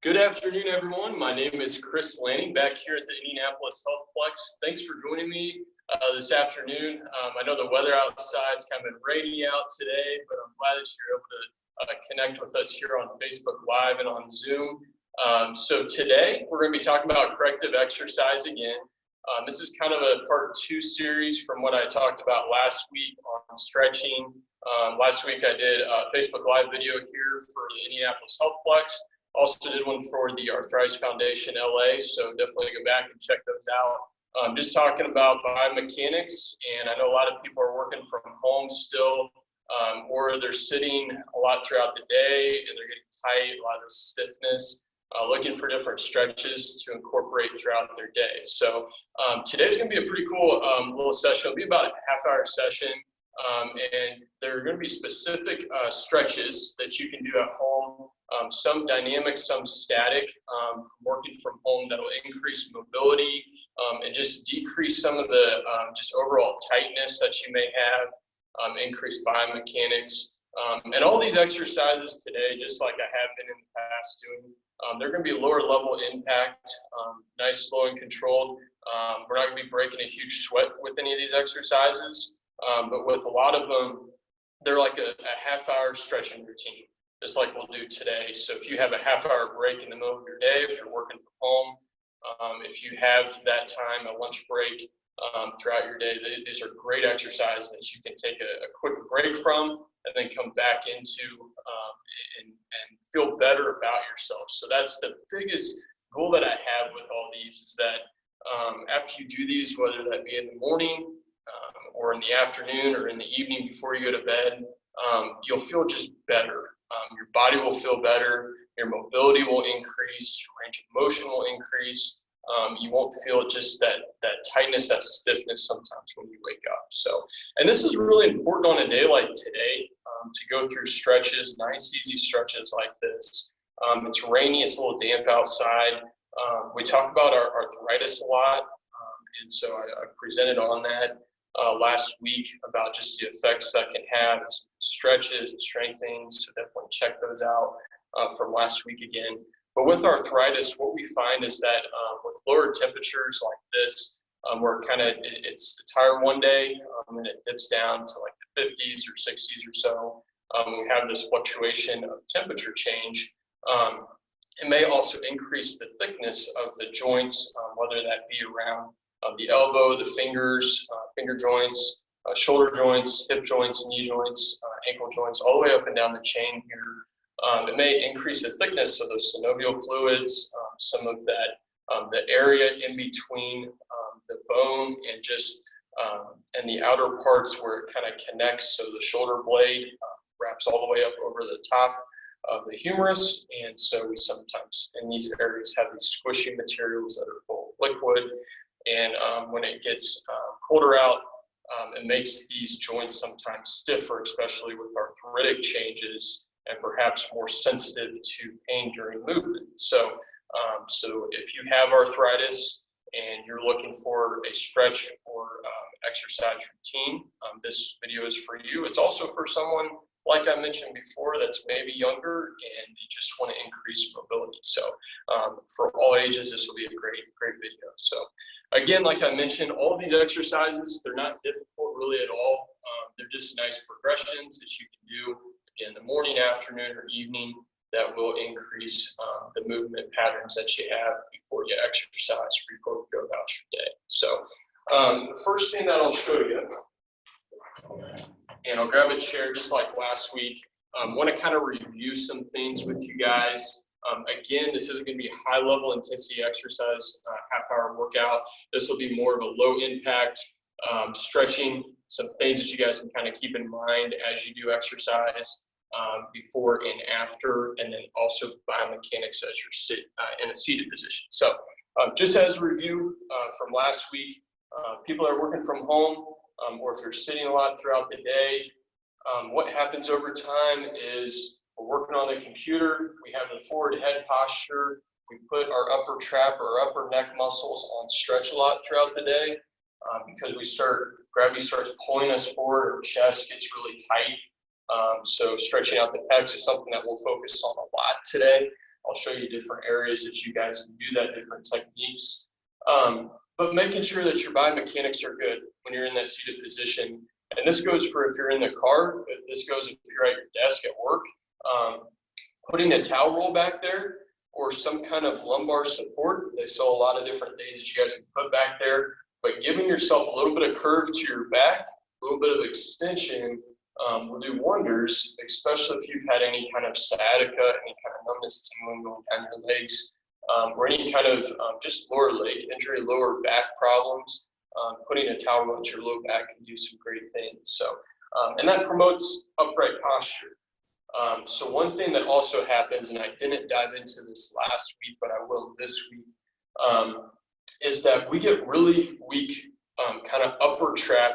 Good afternoon, everyone. My name is Chris Lanning, back here at the Indianapolis Healthplex. Thanks for joining me this afternoon. I know the weather outside is kind of been rainy out today, but I'm glad that you're able to connect with us here on Facebook Live and on Zoom. So today, we're going to be talking about corrective exercise again. This is kind of a part 2 series from what I talked about last week on stretching. Last week, I did a Facebook Live video here for the Indianapolis Healthplex. Also did one for the Arthritis Foundation LA, so definitely go back and check those out. Just talking about biomechanics, and I know a lot of people are working from home still, or they're sitting a lot throughout the day and they're getting tight, a lot of stiffness, looking for different stretches to incorporate throughout their day. So today's going to be a pretty cool little session. It'll be about a half-hour session, and there are going to be specific stretches that you can do at home. Some dynamic, some static, working from home that'll increase mobility and just decrease some of the just overall tightness that you may have, increase biomechanics. And all these exercises today, just like I have been in the past doing, they're going to be lower level impact, nice, slow, and controlled. We're not going to be breaking a huge sweat with any of these exercises, but with a lot of them, they're like a half-hour stretching routine, just like we'll do today. So if you have a half-hour break in the middle of your day, if you're working from home, if you have that time, a lunch break throughout your day, these are great exercises that you can take a quick break from and then come back into and feel better about yourself. So that's the biggest goal that I have with all these, is that after you do these, whether that be in the morning or in the afternoon or in the evening before you go to bed, you'll feel just better. Your body will feel better, your mobility will increase, your range of motion will increase. You won't feel just that tightness, that stiffness sometimes when you wake up. So, and this is really important on a day like today, to go through stretches, nice, easy stretches like this. It's rainy, it's a little damp outside. We talk about our arthritis a lot, and so I presented on that last week about just the effects that can have stretches and strengthening, so definitely check those out from last week again. But with arthritis, what we find is that with lower temperatures like this, where it's higher one day and it dips down to like the 50s or 60s or so, we have this fluctuation of temperature change. It may also increase the thickness of the joints, whether that be around the elbow, the fingers, finger joints, shoulder joints, hip joints, knee joints, ankle joints, all the way up and down the chain here. It may increase the thickness of those synovial fluids, some of that, the area in between the bone and just and the outer parts where it kind of connects. So the shoulder blade wraps all the way up over the top of the humerus, and so we sometimes in these areas have these squishy materials that are full of liquid. And when it gets colder out, it makes these joints sometimes stiffer, especially with arthritic changes, and perhaps more sensitive to pain during movement. So, so if you have arthritis and you're looking for a stretch or exercise routine, this video is for you. It's also for someone, like I mentioned before, that's maybe younger and you just want to increase mobility. So for all ages, this will be a great video. So again, like I mentioned, all of these exercises, they're not difficult really at all. They're just nice progressions that you can do in the morning, afternoon, or evening that will increase the movement patterns that you have before you exercise, before you go about your day. So the first thing that I'll show you, and I'll grab a chair just like last week. Want to kind of review some things with you guys. Again, this isn't going to be high level intensity exercise, half-hour workout. This will be more of a low impact stretching, some things that you guys can kind of keep in mind as you do exercise before and after, and then also biomechanics as you're in a seated position. So just as a review from last week, people that are working from home, or if you're sitting a lot throughout the day, what happens over time is we're working on the computer, we have the forward head posture, we put our upper trap or upper neck muscles on stretch a lot throughout the day, because gravity starts pulling us forward, our chest gets really tight. So stretching out the pecs is something that we'll focus on a lot today. I'll show you different areas that you guys can do that, different techniques. But making sure that your biomechanics are good when you're in that seated position. And this goes for if you're in the car, but this goes if you're at your desk at work. Putting a towel roll back there or some kind of lumbar support. They sell a lot of different things that you guys can put back there, but giving yourself a little bit of curve to your back, a little bit of extension will do wonders, especially if you've had any kind of sciatica, any kind of numbness tingling going down your legs, or any kind of just lower leg injury, lower back problems. Putting a towel around your low back can do some great things. So, and that promotes upright posture. So one thing that also happens, and I didn't dive into this last week, but I will this week, is that we get really weak kind of upper trap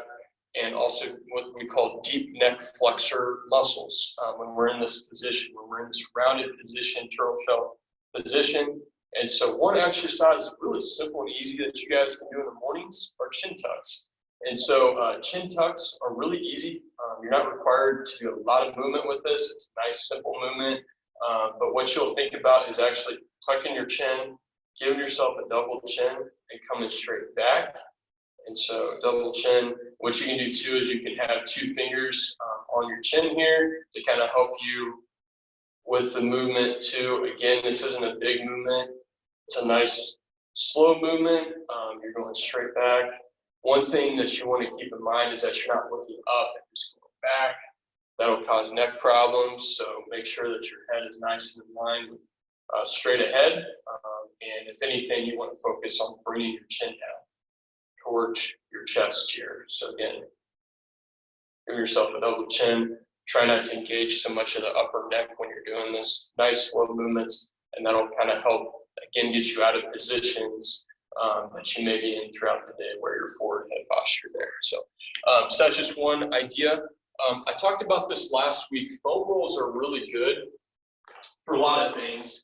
and also what we call deep neck flexor muscles when we're in this position, when we're in this rounded position, turtle shell position. And so one exercise is really simple and easy that you guys can do in the mornings are chin tucks. And so chin tucks are really easy. You're not required to do a lot of movement with this. It's a nice, simple movement. But what you'll think about is actually tucking your chin, giving yourself a double chin, and coming straight back. And so double chin, what you can do too is you can have 2 fingers on your chin here to kind of help you with the movement too. Again, this isn't a big movement. It's a nice slow movement. You're going straight back. One thing that you want to keep in mind is that you're not looking up and just going back. That'll cause neck problems. So make sure that your head is nice and in line with straight ahead. And if anything, you want to focus on bringing your chin down towards your chest here. So again, give yourself a double chin. Try not to engage so much of the upper neck when you're doing this. Nice slow movements, and that'll kind of help, again, get you out of positions that you may be in throughout the day where your forward head posture there. So, so that's just one idea. I talked about this last week. Foam rolls are really good for a lot of things.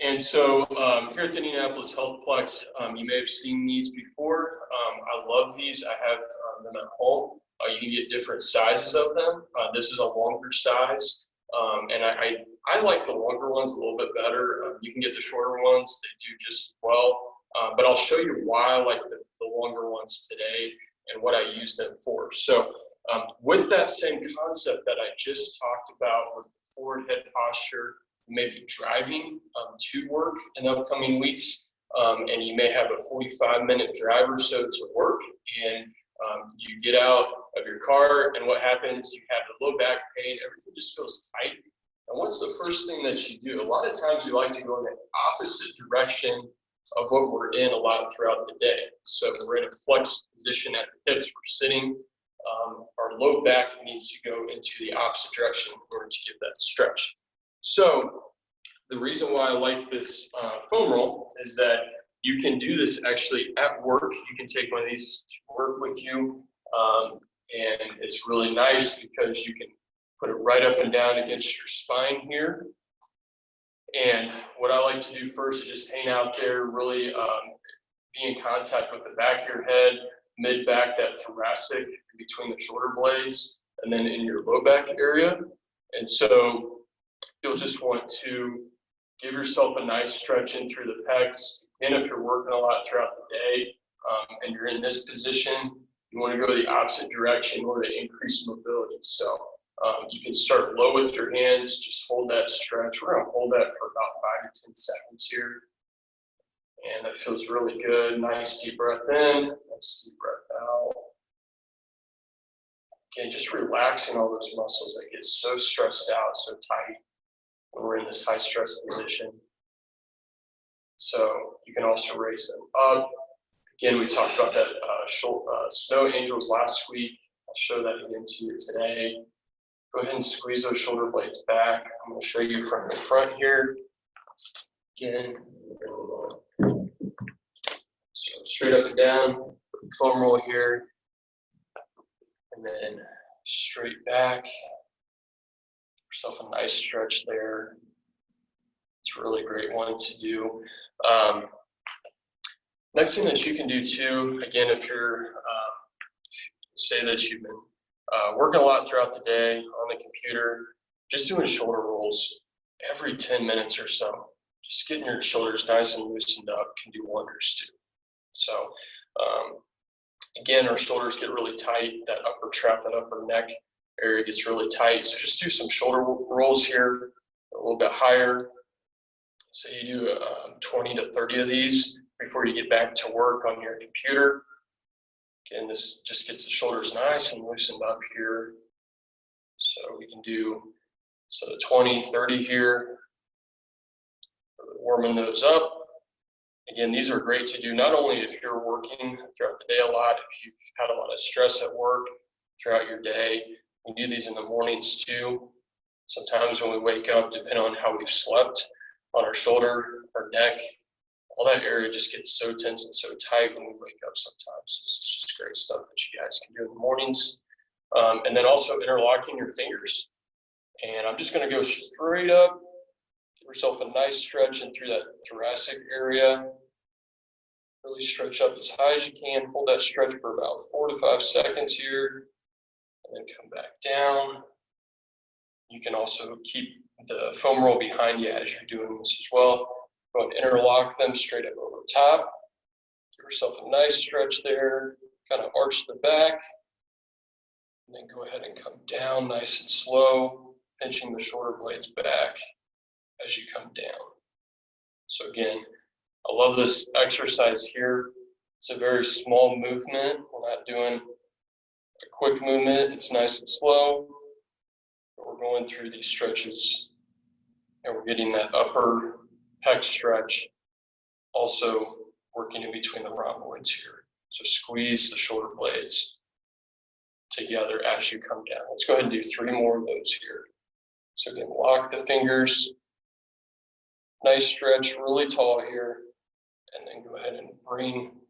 And so here at the Indianapolis Healthplex, you may have seen these before. I love these. I have them at home. You can get different sizes of them. This is a longer size. And I like the longer ones a little bit better. You can get the shorter ones. They do just as well. But I'll show you why I like the longer ones today and what I use them for. So with that same concept that I just talked about with the forward head posture, maybe driving to work in the upcoming weeks, and you may have a 45-minute drive or so to work, and you get out of your car, and what happens? You have the low back pain, everything just feels tight. And what's the first thing that you do? A lot of times we like to go in the opposite direction of what we're in a lot throughout the day. So we're in a flex position at the hips, we're sitting. Our low back needs to go into the opposite direction in order to give that stretch. So the reason why I like this foam roll is that you can do this actually at work. You can take one of these to work with you. And it's really nice because you can put it right up and down against your spine here. And what I like to do first is just hang out there, really be in contact with the back of your head, mid-back, that thoracic, between the shoulder blades, and then in your low back area. And so you'll just want to give yourself a nice stretch in through the pecs. And if you're working a lot throughout the day and you're in this position, you want to go the opposite direction in order to increase mobility. So you can start low with your hands, just hold that stretch. We're going to hold that for about 5 to 10 seconds here. And that feels really good. Nice deep breath in, nice deep breath out. Again, just relaxing all those muscles that get so stressed out, so tight when we're in this high stress position. So you can also raise them up. Again, we talked about that snow angels last week. I'll show that again to you today. Go ahead and squeeze those shoulder blades back. I'm going to show you from the front here. Again, so straight up and down, foam roll here, and then straight back. Give yourself a nice stretch there. It's a really great one to do. Next thing that you can do too, again, if you're, say that you've been working a lot throughout the day on the computer, just doing shoulder rolls. every 10 minutes or so. Just getting your shoulders nice and loosened up can do wonders too. So again, our shoulders get really tight, that upper trap, that upper neck area gets really tight. So just do some shoulder rolls here, a little bit higher. So you do 20 to 30 of these before you get back to work on your computer. Again, this just gets the shoulders nice and loosened up here. So we can do 20, 30 here, warming those up. Again, these are great to do not only if you're working throughout the day a lot, if you've had a lot of stress at work throughout your day. We do these in the mornings too. Sometimes when we wake up, depending on how we've slept, on our shoulder, our neck, all that area just gets so tense and so tight when we wake up sometimes. This is just great stuff that you guys can do in the mornings. And then also interlocking your fingers. And I'm just going to go straight up. Give yourself a nice stretch in through that thoracic area. Really stretch up as high as you can. Hold that stretch for about 4 to 5 seconds here. And then come back down. You can also keep the foam roll behind you as you're doing this as well. Go and interlock them straight up over top. Give yourself a nice stretch there. Kind of arch the back. And then go ahead and come down nice and slow, pinching the shoulder blades back as you come down. So again, I love this exercise here. It's a very small movement. We're not doing a quick movement. It's nice and slow. But we're going through these stretches and we're getting that upper pec stretch, also working in between the rhomboids here. So squeeze the shoulder blades together as you come down. Let's go ahead and do 3 more of those here. So again, lock the fingers, nice stretch, really tall here, and then go ahead and bring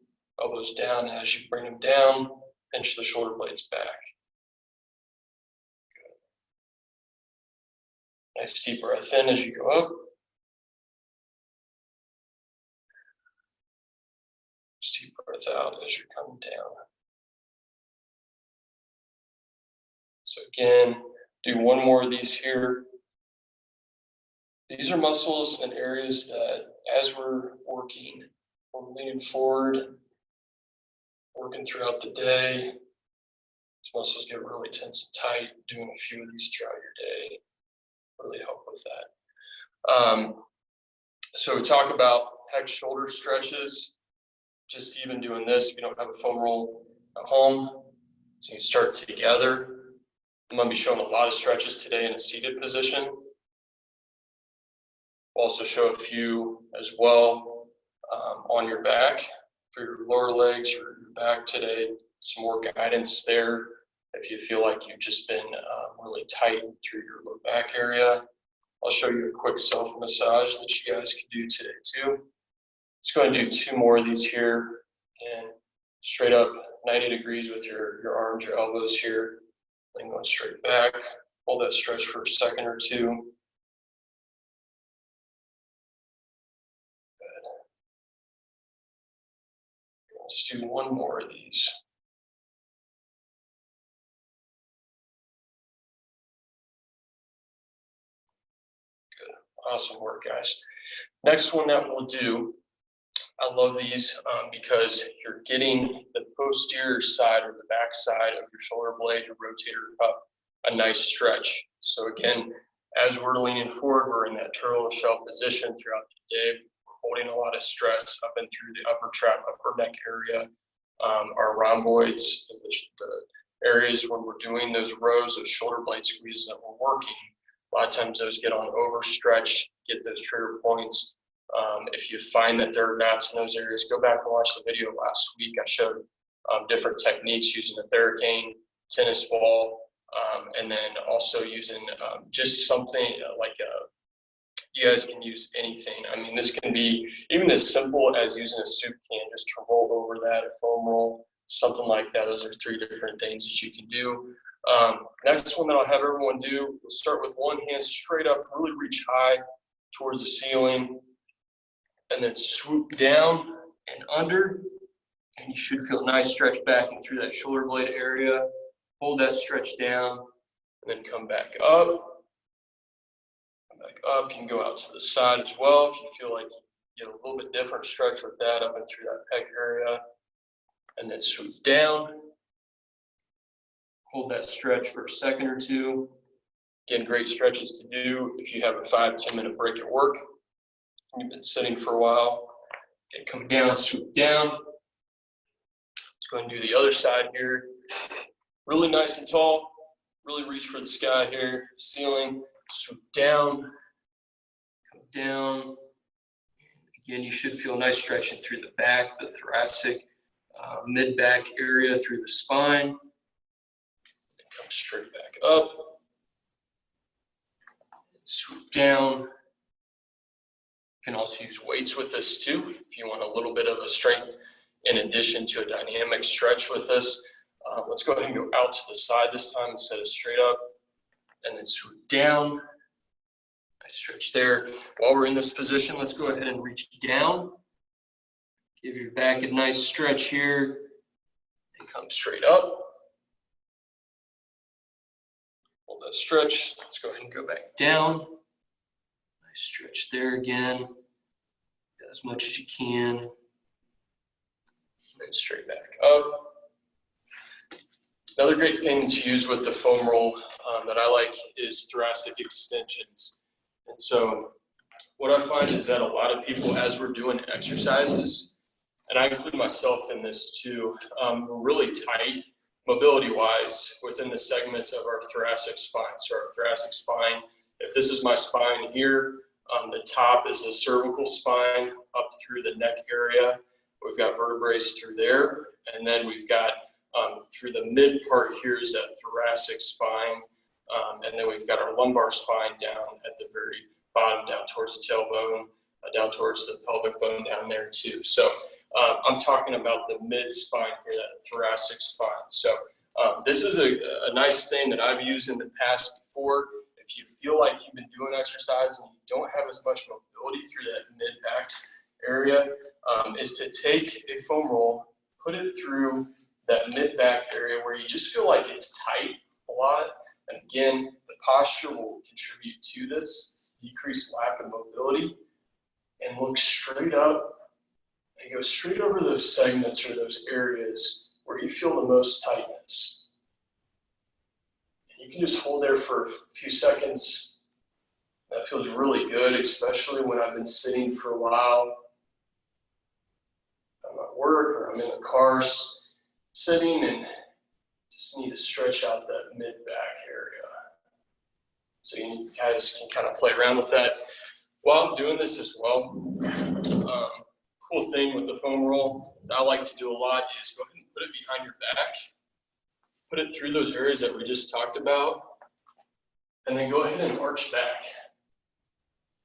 elbows down. As you bring them down, pinch the shoulder blades back. Good. Nice deep breath in as you go up. Deep breath out as you're coming down. So again, do 1 more of these here. These are muscles and areas that as we're working, we're leaning forward, working throughout the day. These muscles get really tense and tight. Doing a few of these throughout your day really help with that. So we talk about pec shoulder stretches. Just even doing this, if you don't have a foam roll at home, so you start together. I'm going to be showing a lot of stretches today in a seated position. We'll also show a few as well on your back for your lower legs or your back today. Some more guidance there if you feel like you've just been really tight through your low back area. I'll show you a quick self-massage that you guys can do today too. Let's go ahead and do 2 more of these here, and straight up 90 degrees with your arms, your elbows here, then going straight back. Hold that stretch for a second or 2. Good. Let's do 1 more of these. Good. Awesome work, guys. Next one that we'll do, I love these because you're getting the posterior side or the back side of your shoulder blade, your rotator cuff, a nice stretch. So again, as we're leaning forward, we're in that turtle shell position throughout the day, holding a lot of stress up and through the upper trap, upper neck area, our rhomboids, the areas when we're doing those rows of shoulder blade squeezes that we're working. A lot of times those get on overstretch, get those trigger points. If you find that there are knots in those areas, go back and watch the video last week. I showed different techniques using a theracane, tennis ball, and then also using just something like you guys can use anything. I mean, this can be even as simple as using a soup can just to roll over that, a foam roll, something like that. Those are 3 different things that you can do. Next one that I'll have everyone do, we'll start with one hand straight up, really reach high towards the ceiling, and then swoop down and under, and you should feel a nice stretch back and through that shoulder blade area. Hold that stretch down, and then come back up, Back up, you can go out to the side as well if you feel like you get a little bit different stretch with that up and through that pec area. And then swoop down. Hold that stretch for a second or two. Again, great stretches to do if you have a 5-10 minute break at work. You've been sitting for a while. Again, come down, swoop down. Let's go ahead and do the other side here. Really nice and tall. Really reach for the sky here. Ceiling, swoop down. Come down. Again, you should feel nice stretching through the back, the thoracic, mid-back area, through the spine. Come straight back up. Swoop down. You can also use weights with this too, if you want a little bit of a strength in addition to a dynamic stretch with this. Let's go ahead and go out to the side this time instead of straight up. And then swoop down. Nice stretch there. While we're in this position, let's go ahead and reach down. Give your back a nice stretch here. And come straight up. Hold that stretch. Let's go ahead and go back down. Nice stretch there again. Get as much as you can. And straight back up. Another great thing to use with the foam roll that I like is thoracic extensions. And so what I find is that a lot of people, as we're doing exercises, and I include myself in this too, we're really tight mobility-wise within the segments of our thoracic spine. So our thoracic spine, if this is my spine here, the top is the cervical spine up through the neck area. We've got vertebrae through there, and then we've got through the mid part here is that thoracic spine, and then we've got our lumbar spine down at the very bottom, down towards the tailbone, down towards the pelvic bone down there too. So I'm talking about the mid spine here, that thoracic spine. So this is a nice thing that I've used in the past before. If you feel like you've been doing exercise and you don't have as much mobility through that mid back area, is to take a foam roll, put it through that mid back area where you just feel like it's tight a lot. And again, the posture will contribute to this decreased lack of mobility, and look straight up and go straight over those segments or those areas where you feel the most tightness. And you can just hold there for a few seconds. That feels really good, especially when I've been sitting for a while. I'm at work or I'm in the car sitting and just need to stretch out that mid-back area. So you guys can kind of play around with that while I'm doing this as well. Cool thing with the foam roll that I like to do a lot is go ahead and put it behind your back. Put it through those areas that we just talked about, and then go ahead and arch back.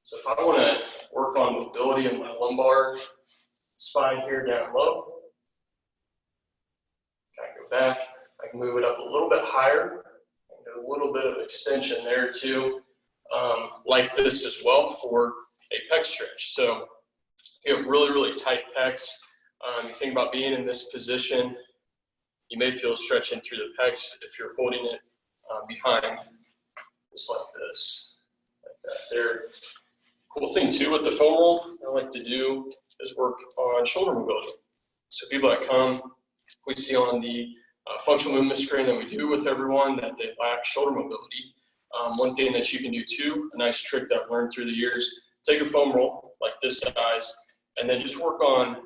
So if I want to work on mobility in my lumbar spine here down low, I can go back. I can move it up a little bit higher, and do a little bit of extension there too, like this as well for a pec stretch. So you have really, really tight pecs. You think about being in this position, you may feel stretching through the pecs if you're holding it behind, just like this, like that there. Cool thing too with the foam roll I like to do is work on shoulder mobility. So people that come, we see on the functional movement screen that we do with everyone that they lack shoulder mobility. One thing that you can do too, a nice trick that I've learned through the years, take a foam roll like this size, and then just work on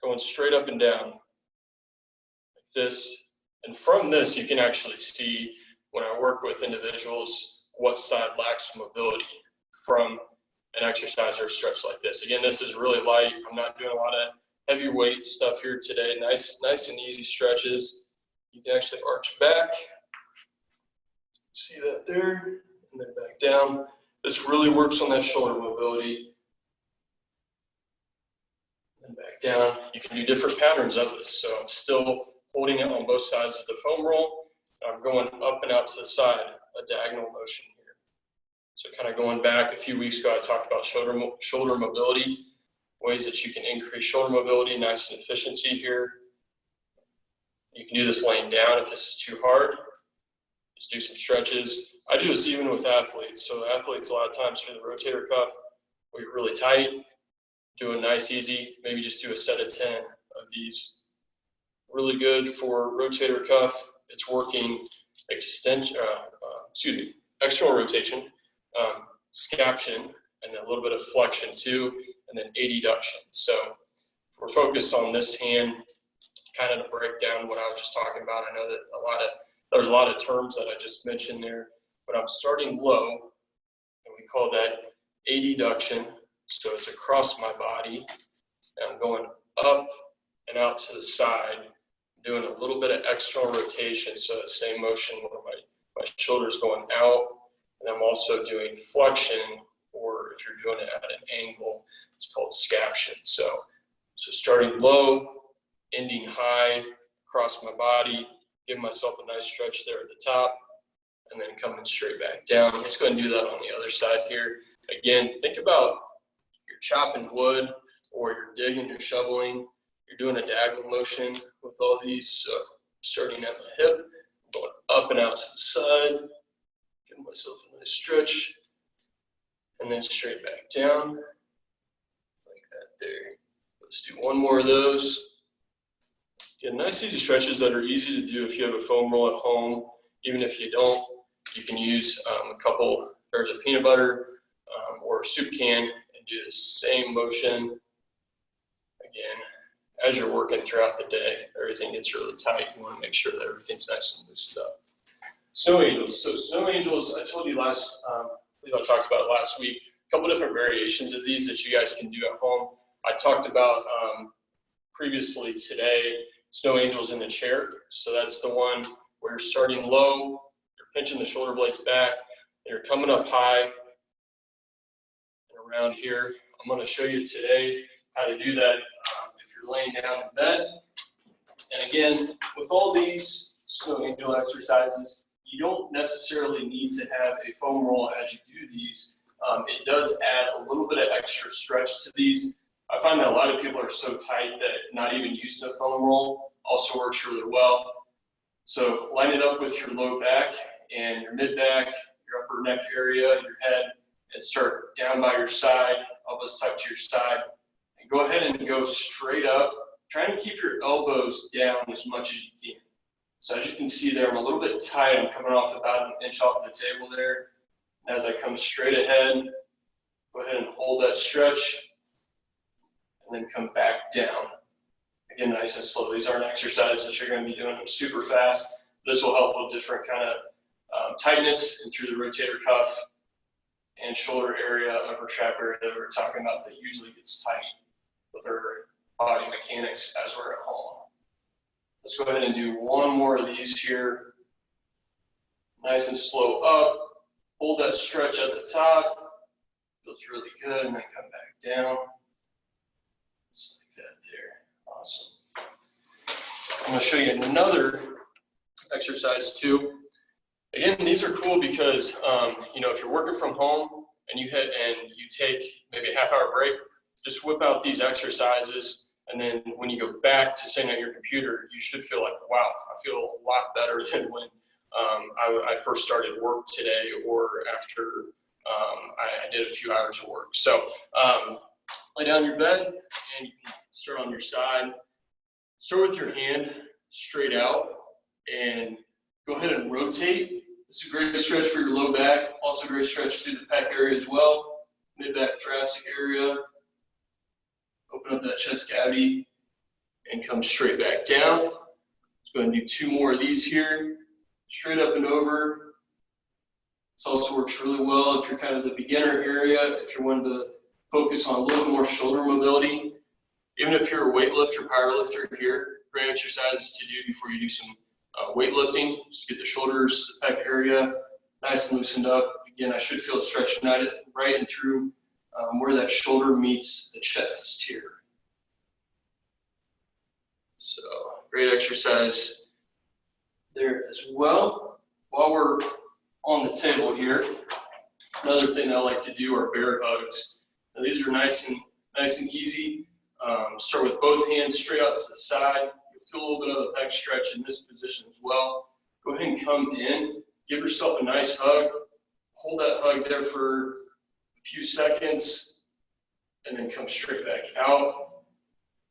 going straight up and down like this. And from this, you can actually see when I work with individuals what side lacks mobility from an exercise or stretch like this. Again, this is really light. I'm not doing a lot of heavy weight stuff here today. Nice and easy stretches. You can actually arch back. See that there, and then back down. This really works on that shoulder mobility. And back down. You can do different patterns of this. So I'm still holding it on both sides of the foam roll. I'm going up and out to the side, a diagonal motion here. So kind of going back a few weeks ago, I talked about shoulder mobility, ways that you can increase shoulder mobility, nice and efficiency here. You can do this laying down if this is too hard. Just do some stretches. I do this even with athletes. So athletes, a lot of times for the rotator cuff, we get really tight. Do a nice, easy, maybe just do a set of 10 of these. Really good for rotator cuff. It's working external rotation, scaption, and then a little bit of flexion too, and then adduction. So we're focused on this hand, kind of to break down what I was just talking about. I know that there's a lot of terms that I just mentioned there, but I'm starting low, and we call that adduction. So it's across my body, and I'm going up and out to the side, doing a little bit of external rotation. So that same motion where my shoulder's going out, and I'm also doing flexion, or if you're doing it at an angle, it's called scaption. So starting low, ending high across my body, give myself a nice stretch there at the top, and then coming straight back down. Let's go ahead and do that on the other side here. Again, think about you're chopping wood, or you're digging, you're shoveling, you're doing a diagonal motion with all these. So starting at my hip, going up and out to the side, giving myself a nice stretch, and then straight back down, like that there. Let's do one more of those. Get nice easy stretches that are easy to do if you have a foam roll at home. Even if you don't, you can use a couple pairs of peanut butter or a soup can and do the same motion. Again, as you're working throughout the day, everything gets really tight. You want to make sure that everything's nice and loosened up. Snow angels. So snow angels, I told you I believe I talked about it last week, a couple different variations of these that you guys can do at home. I talked about previously today, snow angels in the chair. So that's the one where you're starting low, you're pinching the shoulder blades back, and you're coming up high and around here. I'm going to show you today how to do that if you're laying down in bed. And again, with all these snow angel exercises, you don't necessarily need to have a foam roll as you do these. It does add a little bit of extra stretch to these. I find that a lot of people are so tight that not even using a foam roll also works really well. So line it up with your low back and your mid back, your upper neck area, your head, and start down by your side, elbows tucked to your side. And go ahead and go straight up, trying to keep your elbows down as much as you can. So as you can see there, I'm a little bit tight. I'm coming off about an inch off the table there. And as I come straight ahead, go ahead and hold that stretch, and then come back down. Again, nice and slow. These aren't exercises you're going to be doing them super fast. This will help with different kind of tightness and through the rotator cuff and shoulder area, upper trap area that we're talking about that usually gets tight with our body mechanics as we're at home. Let's go ahead and do one more of these here. Nice and slow up. Hold that stretch at the top. Feels really good, and then come back down. Just like that there. Awesome. I'm going to show you another exercise too. Again, these are cool because if you're working from home and you take maybe a half-hour break, just whip out these exercises. And then when you go back to sitting at your computer, you should feel like, wow, I feel a lot better than when I first started work today or after I did a few hours of work. So lay down your bed and you can start on your side. Start with your hand straight out and go ahead and rotate. It's a great stretch for your low back, also a great stretch through the pec area as well, mid-back thoracic area. Open up that chest cavity and come straight back down. Let's go ahead and do two more of these here. Straight up and over. This also works really well if you're kind of the beginner area, if you're wanting to focus on a little bit more shoulder mobility. Even if you're a weightlifter, power lifter here, great exercises to do before you do some weightlifting. Just get the shoulders, the pec area nice and loosened up. Again, I should feel it stretched right and through where that shoulder meets the chest here. So great exercise there as well. While we're on the table here, another thing I like to do are bear hugs. Now, these are nice and easy. Start with both hands straight out to the side. You'll feel a little bit of a pec stretch in this position as well. Go ahead and come in give yourself a nice hug. Hold that hug there for a few seconds, and then come straight back out.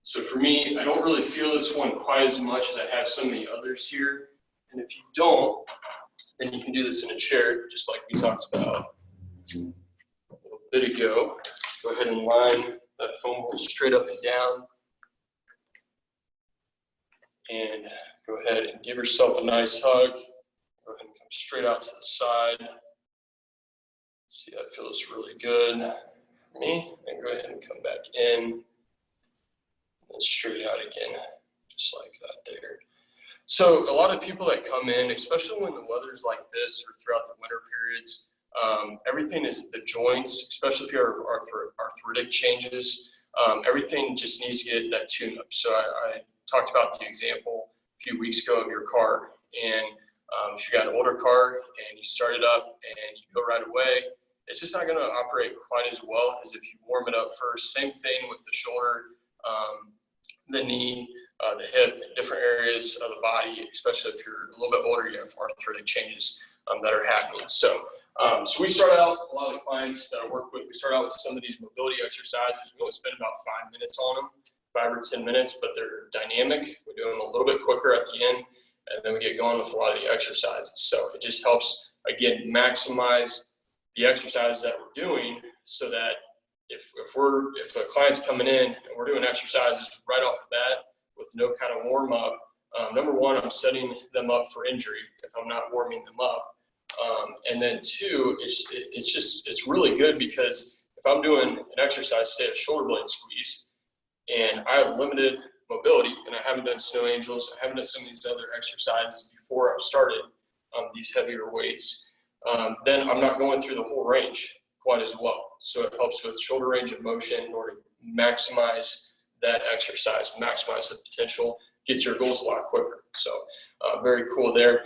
So for me, I don't really feel this one quite as much as I have some of the others here. And if you don't, then you can do this in a chair, just like we talked about a little bit ago. Go ahead and line that foam roll straight up and down. And go ahead and give yourself a nice hug. Go ahead and come straight out to the side. See, that feels really good for me. And go ahead and come back in. And straight out again, just like that there. So a lot of people that come in, especially when the weather's like this or throughout the winter periods, everything is the joints, especially if you have arthritic changes, everything just needs to get that tune up. So I talked about the example a few weeks ago of your car. And if you got an older car and you start it up and you go right away, it's just not going to operate quite as well as if you warm it up first. Same thing with the shoulder, the knee, the hip, different areas of the body, especially if you're a little bit older, you have arthritic changes that are happening. So we start out, a lot of the clients that I work with, we start out with some of these mobility exercises. We only spend about 5 minutes on them, 5 or 10 minutes, but they're dynamic. We do them a little bit quicker at the end, and then we get going with a lot of the exercises. So it just helps, again, maximize the exercises that we're doing so that if a client's coming in and we're doing exercises right off the bat with no kind of warm up, number one, I'm setting them up for injury if I'm not warming them up. And then two, it's really good because if I'm doing an exercise, say a shoulder blade squeeze, and I have limited mobility and I haven't done snow angels, I haven't done some of these other exercises before I've started these heavier weights, then I'm not going through the whole range quite as well. So it helps with shoulder range of motion in order to maximize that exercise, maximize the potential, get your goals a lot quicker. So very cool there.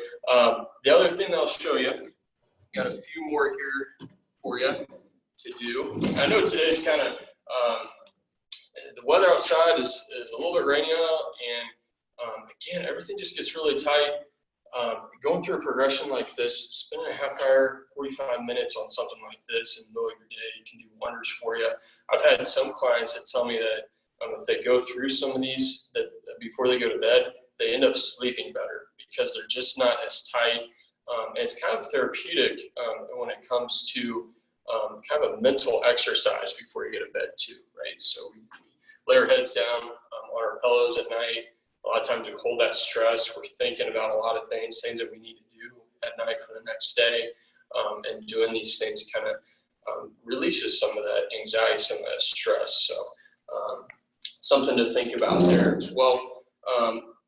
The other thing that I'll show you, got a few more here for you to do. I know today's kind of, the weather outside is a little bit rainy out, and again, everything just gets really tight. Going through a progression like this, spending a half hour, 45 minutes on something like this in the middle of your day can do wonders for you. I've had some clients that tell me that if they go through some of these, that before they go to bed, they end up sleeping better because they're just not as tight. And it's kind of therapeutic when it comes to kind of a mental exercise before you go to bed too, right? So we lay our heads down on our pillows at night. A lot of times we hold that stress. We're thinking about a lot of things that we need to do at night for the next day. And doing these things kind of releases some of that anxiety, some of that stress. So something to think about there as well.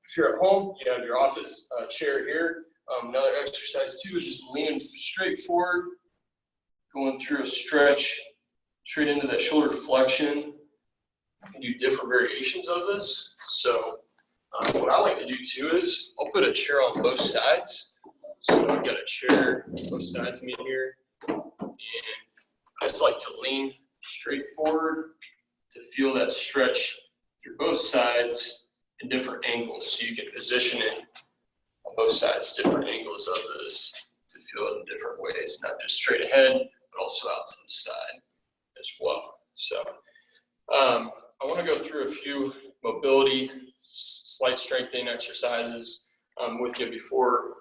If you're at home, you have your office chair here. Another exercise too is just leaning straight forward, going through a stretch straight into that shoulder flexion. You can do different variations of this. So what I like to do too is I'll put a chair on both sides. So I've got a chair on both sides of me here, and I just like to lean straight forward to feel that stretch through both sides in different angles. So you can position it on both sides, different angles of this to feel it in different ways, not just straight ahead, but also out to the side as well. So I want to go through a few mobility, slight strengthening exercises with you before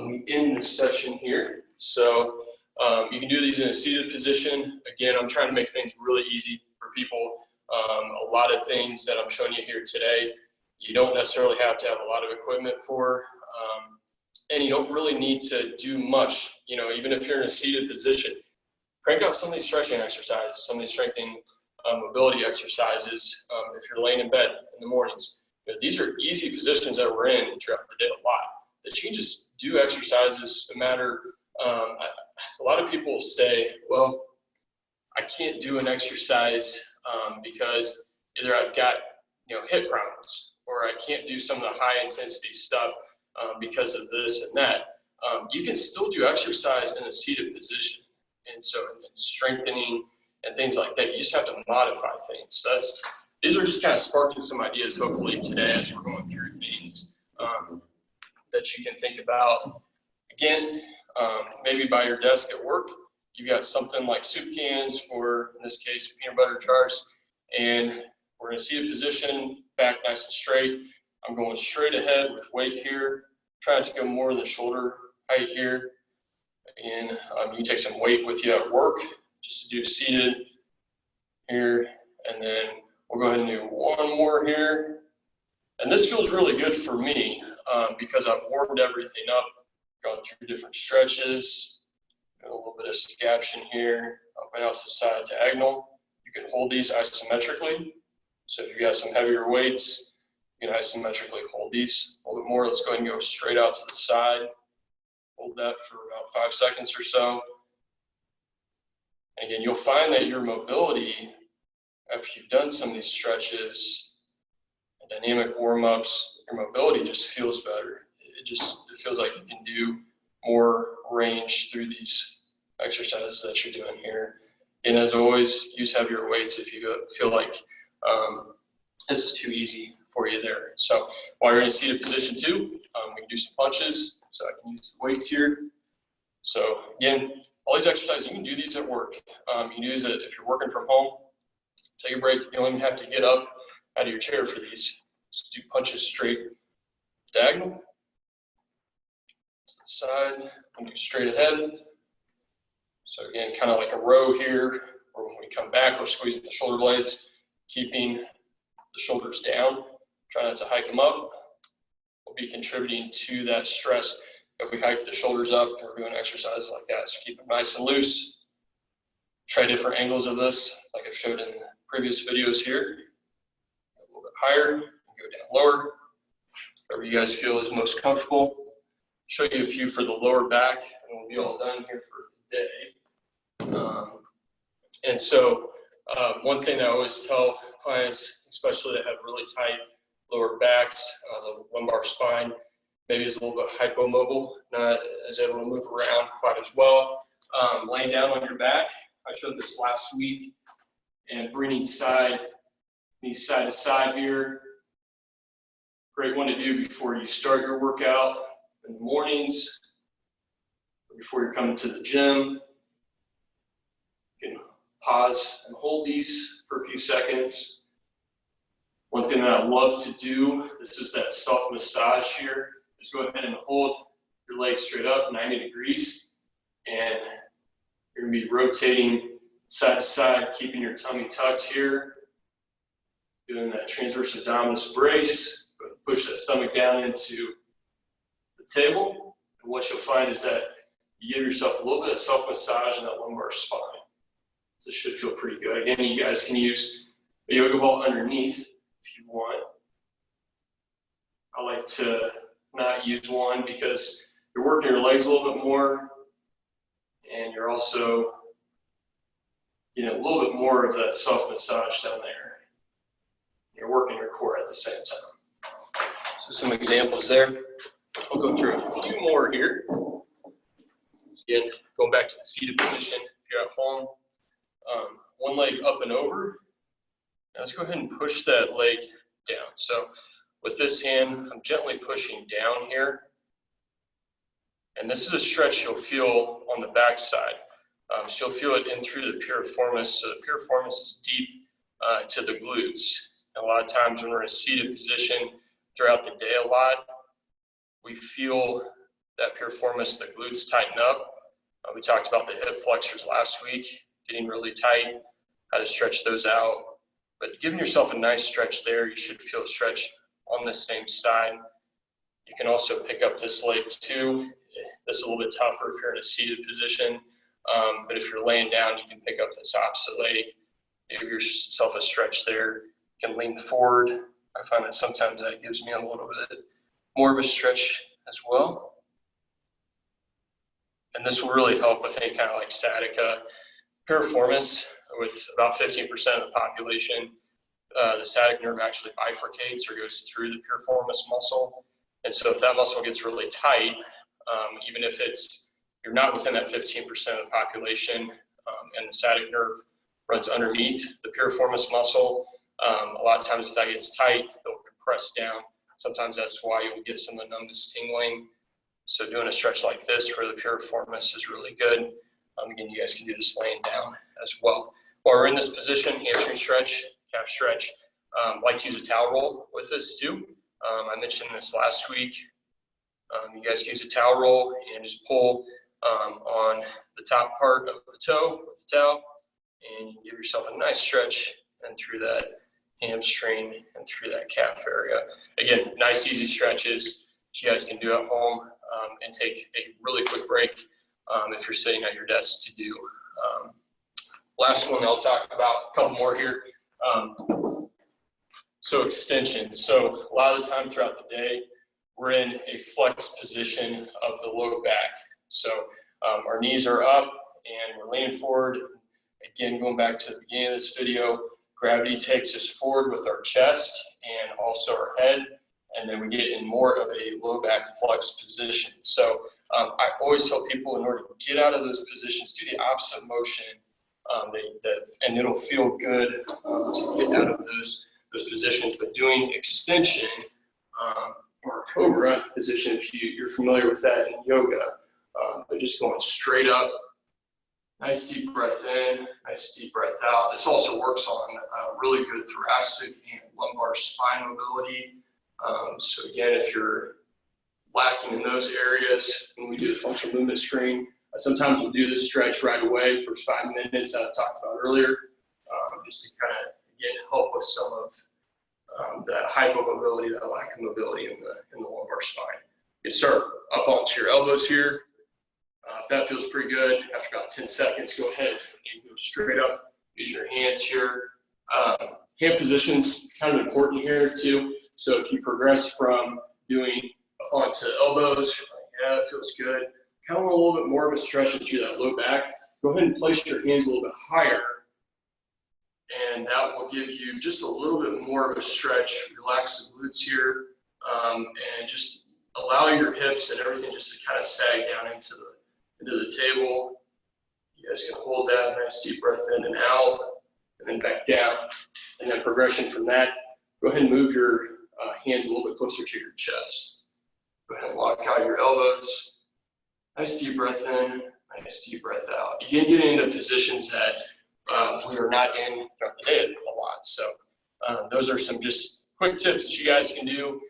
we end this session here. So you can do these in a seated position. Again, I'm trying to make things really easy for people. A lot of things that I'm showing you here today, you don't necessarily have to have a lot of equipment for, and you don't really need to do much. You know, even if you're in a seated position, crank out some of these stretching exercises, some of these strengthening mobility exercises. If you're laying in bed in the mornings, you know, these are easy positions that we're in throughout the day a lot, that you can just do exercises no matter. A lot of people say, well, I can't do an exercise because either I've got, you know, hip problems, or I can't do some of the high intensity stuff because of this and that. You can still do exercise in a seated position. And so strengthening and things like that, you just have to modify things. So these are just kind of sparking some ideas hopefully today as we're going through things that you can think about. Again, maybe by your desk at work, you got something like soup cans, or in this case, peanut butter jars, and we're in a seated position, back nice and straight. I'm going straight ahead with weight here, trying to go more than shoulder height here. And you can take some weight with you at work, just to do seated here, and then we'll go ahead and do one more here. And this feels really good for me because I've warmed everything up, gone through different stretches, a little bit of scaption here, up and out to the side diagonal. You can hold these isometrically. So if you got some heavier weights, you can isometrically hold these a little bit more. Let's go ahead and go straight out to the side. Hold that for about 5 seconds or so. And again, you'll find that your mobility, after you've done some of these stretches and dynamic warm-ups, your mobility just feels better. It feels like you can do more range through these exercises that you're doing here. And as always, use heavier weights if you feel like this is too easy for you there. So while you're in a seated position too, we can do some punches. So I can use the weights here. So again, all these exercises, you can do these at work. You can use it if you're working from home. Take a break. You don't even have to get up out of your chair for these. Just do punches straight diagonal to the side, and do straight ahead. So again, kind of like a row here, or when we come back, we're squeezing the shoulder blades, keeping the shoulders down. Try not to hike them up. We'll be contributing to that stress if we hike the shoulders up and we're doing exercises like that. So keep them nice and loose. Try different angles of this, like I've showed in previous videos here. A little bit higher, go down lower, wherever you guys feel is most comfortable. Show you a few for the lower back, and we'll be all done here for the day. And so one thing I always tell clients, especially that have really tight lower backs, the lumbar spine, maybe is a little bit hypomobile, not as able to move around quite as well. Laying down on your back, I showed this last week, and bringing knees side to side here. Great one to do before you start your workout in the mornings, or before you're coming to the gym. You can pause and hold these for a few seconds. One thing that I love to do, this is that self-massage here, is go ahead and hold your legs straight up 90 degrees, and you're gonna be rotating side to side, keeping your tummy tucked here, doing that transverse abdominis brace, push that stomach down into the table. And what you'll find is that you give yourself a little bit of self-massage in that lumbar spine. So it should feel pretty good. Again, you guys can use a yoga ball underneath if you want. I like to not use one because you're working your legs a little bit more, and you're also getting a little bit more of that self-massage down there. You're working your core at the same time. So some examples there. I'll go through a few more here. Again, going back to the seated position if you're at home. One leg up and over. Now let's go ahead and push that leg down. So with this hand, I'm gently pushing down here. And this is a stretch you'll feel on the back side. So you'll feel it in through the piriformis. So the piriformis is deep to the glutes. And a lot of times when we're in a seated position throughout the day a lot, we feel that piriformis, the glutes tighten up. We talked about the hip flexors last week, getting really tight, how to stretch those out. But giving yourself a nice stretch there, you should feel a stretch on the same side. You can also pick up this leg too. This is a little bit tougher if you're in a seated position. But if you're laying down, you can pick up this opposite leg. Give yourself a stretch there. You can lean forward. I find that sometimes that gives me a little bit more of a stretch as well. And this will really help with any kind of like sciatica, piriformis. With about 15% of the population, the sciatic nerve actually bifurcates or goes through the piriformis muscle. And so if that muscle gets really tight, even if you're not within that 15% of the population, and the sciatic nerve runs underneath the piriformis muscle, a lot of times if that gets tight, it'll compress down. Sometimes that's why you'll get some of the numbness tingling. So doing a stretch like this for the piriformis is really good. Again, you guys can do this laying down as well. While we're in this position, hamstring stretch, calf stretch, like to use a towel roll with this too. I mentioned this last week. You guys can use a towel roll and just pull on the top part of the toe with the towel, and you give yourself a nice stretch and through that hamstring and through that calf area. Again, nice easy stretches that you guys can do at home and take a really quick break if you're sitting at your desk to do. Last one I'll talk about, a couple more here. So extensions. So a lot of the time throughout the day, we're in a flex position of the low back. So our knees are up and we're leaning forward. Again, going back to the beginning of this video, gravity takes us forward with our chest and also our head, and then we get in more of a low back flex position. So I always tell people, in order to get out of those positions, do the opposite motion, and it'll feel good to get out of those positions. But doing extension or cobra position, if you're familiar with that in yoga, but just going straight up, nice deep breath in, nice deep breath out. This also works on really good thoracic and lumbar spine mobility. So again, if you're lacking in those areas, when we do the functional movement screen, sometimes we'll do this stretch right away for 5 minutes that I talked about earlier, just to kind of, again, help with some of that hypomobility, that lack of mobility in the lumbar spine. You can start up onto your elbows here. If that feels pretty good, after about 10 seconds, go ahead and go straight up. Use your hands here. Hand position's kind of important here too. So if you progress from doing up onto elbows, yeah, it feels good. Kind of want a little bit more of a stretch into that low back. Go ahead and place your hands a little bit higher, and that will give you just a little bit more of a stretch. Relax the glutes here, and just allow your hips and everything just to kind of sag down into the table. You guys can hold that nice deep breath in and out, and then back down. And then progression from that, go ahead and move your hands a little bit closer to your chest. Go ahead and lock out your elbows. Nice deep breath in, nice deep breath out. Again, getting into positions that we are not in throughout the day a lot. So those are some just quick tips that you guys can do.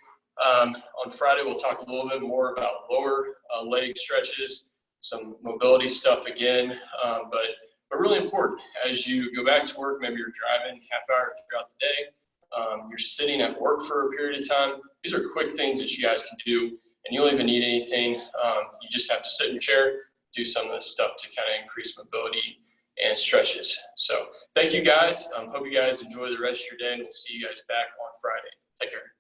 On Friday, we'll talk a little bit more about lower leg stretches, some mobility stuff again, but really important as you go back to work. Maybe you're driving half hour throughout the day, you're sitting at work for a period of time. These are quick things that you guys can do, and you don't even need anything. You just have to sit in your chair, do some of this stuff to kind of increase mobility and stretches. So thank you guys. Hope you guys enjoy the rest of your day, and we'll see you guys back on Friday. Take care.